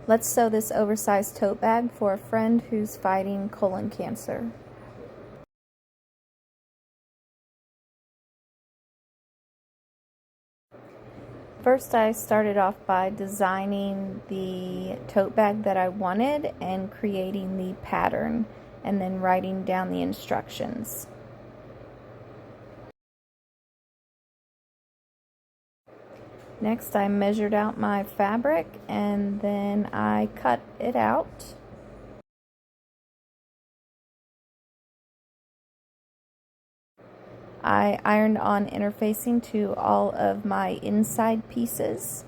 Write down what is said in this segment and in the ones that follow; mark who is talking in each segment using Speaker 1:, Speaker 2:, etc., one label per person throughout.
Speaker 1: Let's sew this oversized tote bag for a friend who's fighting colon cancer. First, I started off by designing the tote bag that I wanted and creating the pattern, and then writing down the instructions. Next, I measured out my fabric and then I cut it out. I ironed on interfacing to all of my inside pieces.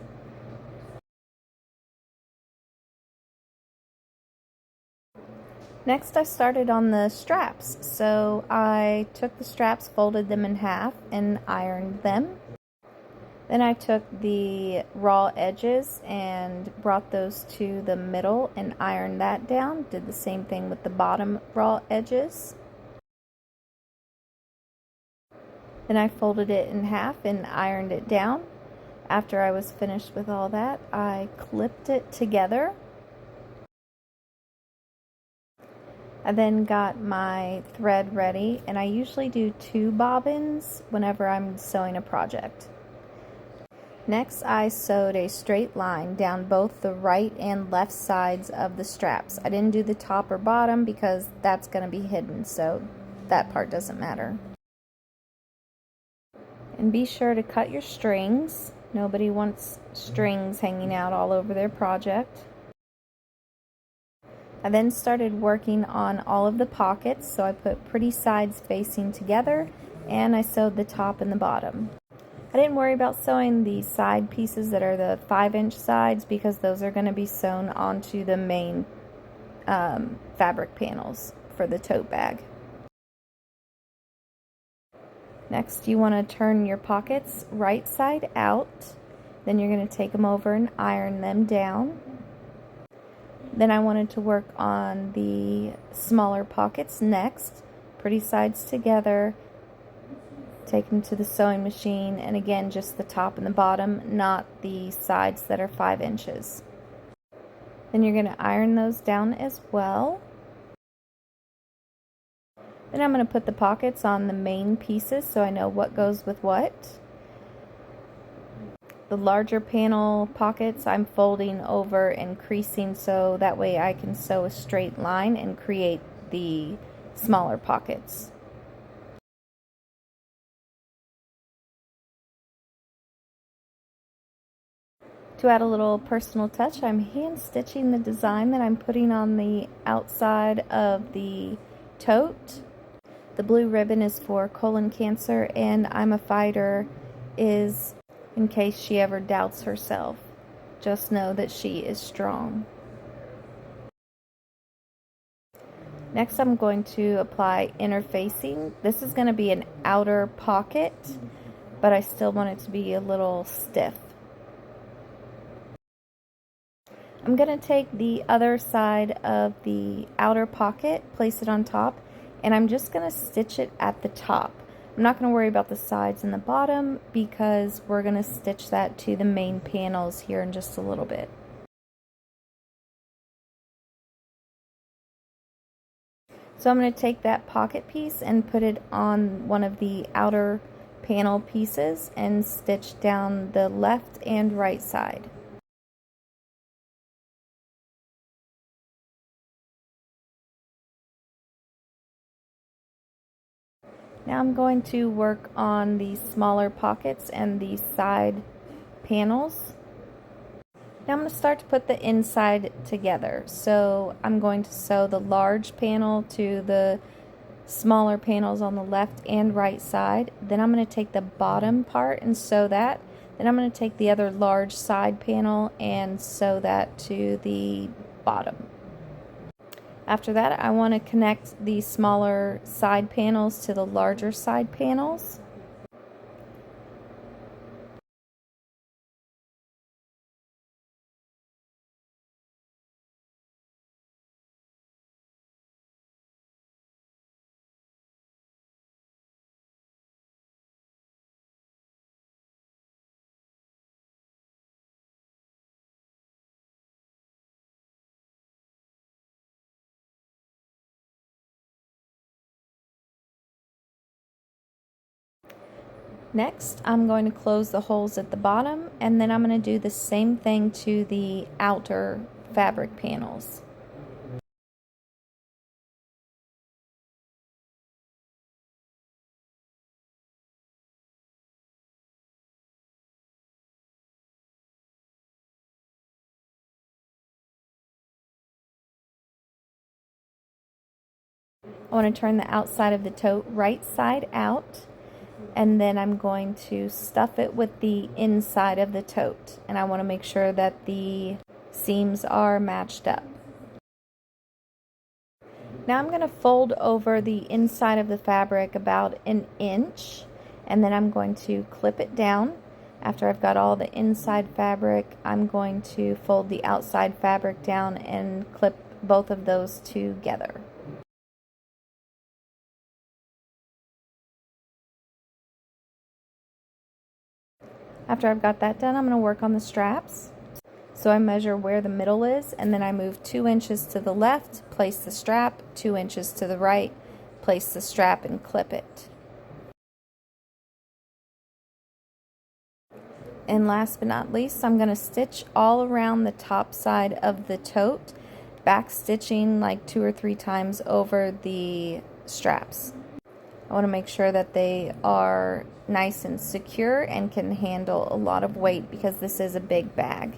Speaker 1: Next, I started on the straps. So I took the straps, folded them in half, and ironed them. Then I took the raw edges and brought those to the middle and ironed that down. Did the same thing with the bottom raw edges. Then I folded it in half and ironed it down. After I was finished with all that, I clipped it together. I then got my thread ready, and I usually do 2 bobbins whenever I'm sewing a project. Next, I sewed a straight line down both the right and left sides of the straps. I didn't do the top or bottom because that's going to be hidden, so that part doesn't matter. And be sure to cut your strings. Nobody wants strings hanging out all over their project. I then started working on all of the pockets, so I put pretty sides facing together, and I sewed the top and the bottom. I didn't worry about sewing the side pieces that are the 5-inch sides because those are going to be sewn onto the main fabric panels for the tote bag. Next, you want to turn your pockets right side out. Then you're going to take them over and iron them down. Then I wanted to work on the smaller pockets next. Pretty sides together. Take them to the sewing machine, and again, just the top and the bottom, not the sides that are 5 inches. Then you're going to iron those down as well. Then I'm going to put the pockets on the main pieces so I know what goes with what. The larger panel pockets I'm folding over and creasing so that way I can sew a straight line and create the smaller pockets. To add a little personal touch, I'm hand stitching the design that I'm putting on the outside of the tote. The blue ribbon is for colon cancer, and I'm a fighter is in case she ever doubts herself. Just know that she is strong. Next, I'm going to apply interfacing. This is going to be an outer pocket, but I still want it to be a little stiff. I'm going to take the other side of the outer pocket, place it on top, and I'm just going to stitch it at the top. I'm not going to worry about the sides and the bottom because we're going to stitch that to the main panels here in just a little bit. So I'm going to take that pocket piece and put it on one of the outer panel pieces and stitch down the left and right side. Now I'm going to work on the smaller pockets and the side panels. Now I'm going to start to put the inside together. So I'm going to sew the large panel to the smaller panels on the left and right side. Then I'm going to take the bottom part and sew that. Then I'm going to take the other large side panel and sew that to the bottom. After that, I want to connect the smaller side panels to the larger side panels. Next, I'm going to close the holes at the bottom, and then I'm going to do the same thing to the outer fabric panels. I want to turn the outside of the tote right side out, and then I'm going to stuff it with the inside of the tote, and I want to make sure that the seams are matched up. Now I'm going to fold over the inside of the fabric about an inch, and then I'm going to clip it down. After I've got all the inside fabric, I'm going to fold the outside fabric down and clip both of those together. After I've got that done, I'm going to work on the straps. So I measure where the middle is, and then I move 2 inches to the left, place the strap, 2 inches to the right, place the strap and clip it. And last but not least, I'm going to stitch all around the top side of the tote, back stitching like 2 or 3 times over the straps. I want to make sure that they are nice and secure and can handle a lot of weight because this is a big bag.